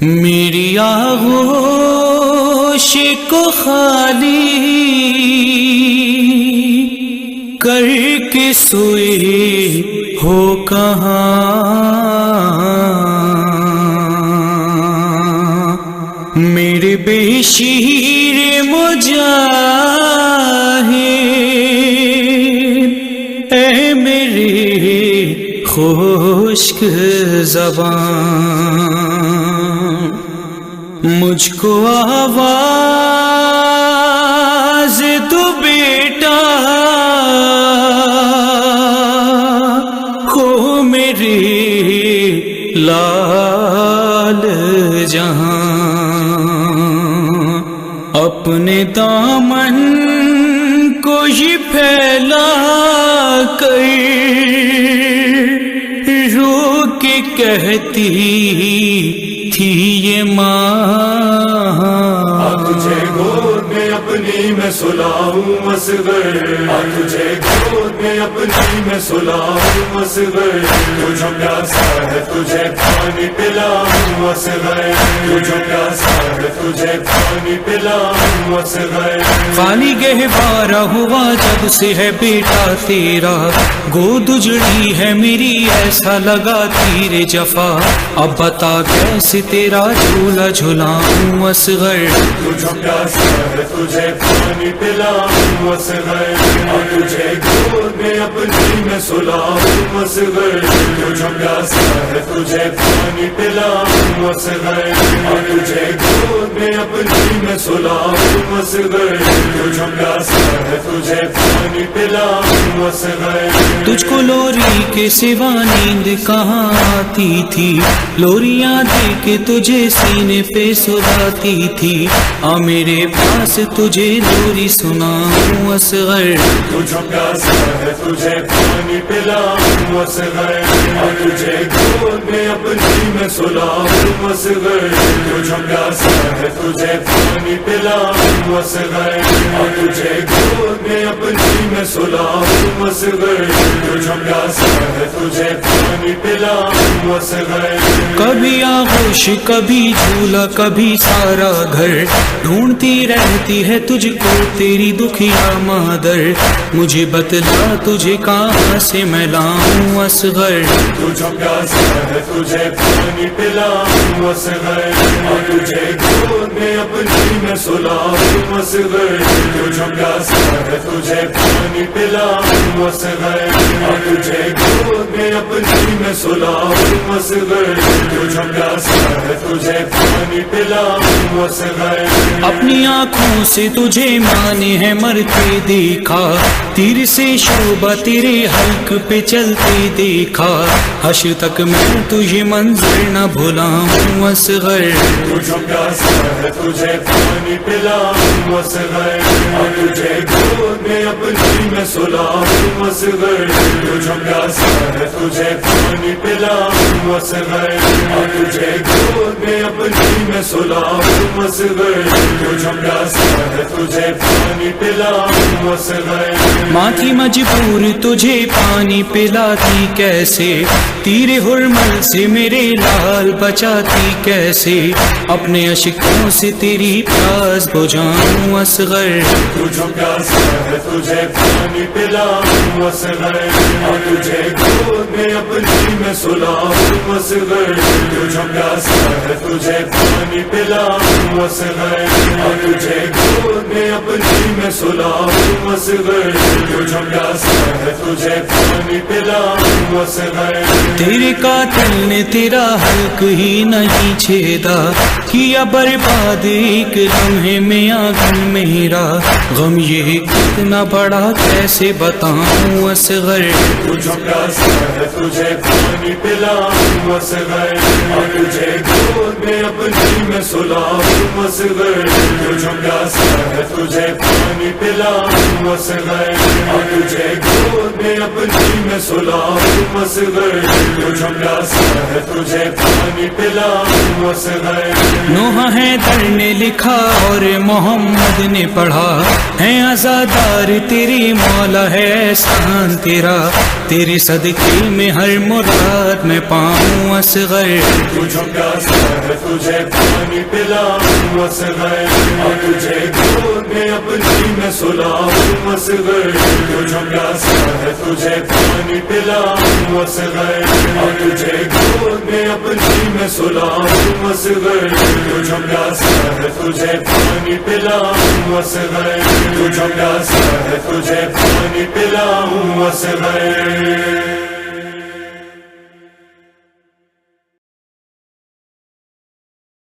میری آغوش کو خالی کر کے سوئے ہو کہاں، میرے بے شیر مجاہد، اے میرے خشک زبان، مجھ کو آواز دو بیٹا، ہو میرے لال جہاں، اپنے دامن کو ہی پھیلا کر رو کے کہتی تھی یہ ماں، تجھے گود میں اپنی میں سلاؤں اصغر، تجھے گود میں اپنی میں سلاؤں اصغر، تجھے پیاسا ہے تجھے پانی پلاؤں اصغر، تجھے پیاسا ہے تجھے پانی پلاؤں اصغر۔ خالی گہوارہ ہوا جب سے ہے بیٹا تیرا، گود اجڑی ہے میری ایسا لگا تیر جفا، اب بتا کیسے تیرا جھولا جھلاؤں اصغر، تجھے پیاسا ہے تجھے پانی پلاؤں اصغر، تجھے گود میں اپنی میں سلاؤں اصغر، تجھے پیاسا ہے تجھے پانی پلاؤں اصغر، تجھے گود میں اپنی میں سلاؤں اصغر، تجھے پیاسا ہے تجھے پانی پلاؤں اصغر۔ تجھ کو لوری کے سوا نیند کہاں آتی تھی، لوریاں دے کے تجھے سینے پہ سلاتی تھی، آ میرے پاس تجھے لوری سناؤں اصغر، تجھے پیاسا ہے تجھے پانی پلاؤں اصغر، تجھے گود میں اپنی میں سلاؤں اصغر، تجھے پیاسا ہے تجھے پانی پلاؤں اصغر، تجھے گود میں اپنی میں سلاؤں اصغر، تجھے پیاسا ہے تجھے پانی پلاؤں اصغر۔ کبھی آغوش کبھی جھولا کبھی سارا گھر، ڈھونڈتی رہتی ہے تجھ کو تیری دکھیا مادر، مجھے بتلا تجھے کہاں سے میں لاؤں اصغر، تجھے پیاسا ہے تجھے پانی پلاؤں اصغر، تجھے گود میں اپنی میں سلاؤں اصغر، تجھے پیاسا ہے تجھے پانی پلاؤں اصغر، تجھے گود میں اپنی میں سلاؤں اصغر، تجھے پیاسا ہے تجھے پانی پلاؤں اصغر۔ اپنی آنکھوں سے تجھے ماں نے ہے مرتے دیکھا، تیر سے شعبہ تیرے حلق پہ چلتے دیکھا، حشر تک میں تجھے منظر نہ بھلاؤں اصغر، تجھے پیاسا ہے تجھے پانی پلاؤں اصغر، تجھے گود میں اپنی میں سلاؤں اصغر، تجھے پیاسا ہے تجھے پانی پلاؤں اصغر، تجھے گود میں اپنی میں سلاؤں اصغر، تجھے پیاسا ہے تجھے پانی پلاؤں اصغر۔ ماں تھی مجبور تجھے پانی پلاتی کیسے، تیر حرمل سے میرے لال بچاتی کیسے، اپنے اشکوں سے تیری پیاس بجھاؤں اصغر، تجھے پیاسا ہے تجھے پانی پلاؤں اصغر، تجھے گود میں اپنی میں سلاؤں اصغر، تجھے پیاسا ہے تجھے پانی پلاؤں اصغر، تجھے گود میں اپنی میں سلاؤں اصغر، تجھے پیاسا ہے تجھے پانی پلاؤں اصغر۔ تیرے قاتل نے تیرا حلق ہی نہیں چھیدا، کیا برباد ایک لمحے میں آنگن میرا، غم یہ کتنا بڑا کیسے بتاؤں اصغر، تجھے پیاسا ہے تجھے پانی پلاؤں اصغر، تجھے گود میں اپنی میں سلاؤں اصغر، تجھے پیاسا ہے تجھے پانی پلاؤں اصغر، تجھے گود میں اپنی میں سلاؤں اصغر، تجھے پیاسا ہے تجھے پانی پلاؤں اصغر۔ نوح حیدر نے لکھا اور محمد نے پڑھا، ہے عزادار تیری مولا ہے احسان تیرا، تیرے صدقے میں ہر مراد میں پاؤں اصغر تجھے پیاسا ہے تجھے پانی پلاؤں اصغر اور تجھے گود میں اپنی میں سلاؤں اصغر تجھے پیاسا ہے تجھے پانی پلاؤں اصغر اور تجھے گود میں اپنی میں سلاؤں اصغر تجھے پیاسا ہے تجھے پانی پلاؤں اصغر تجھے پیاسا ہے تجھے پانی پلاؤں اصغر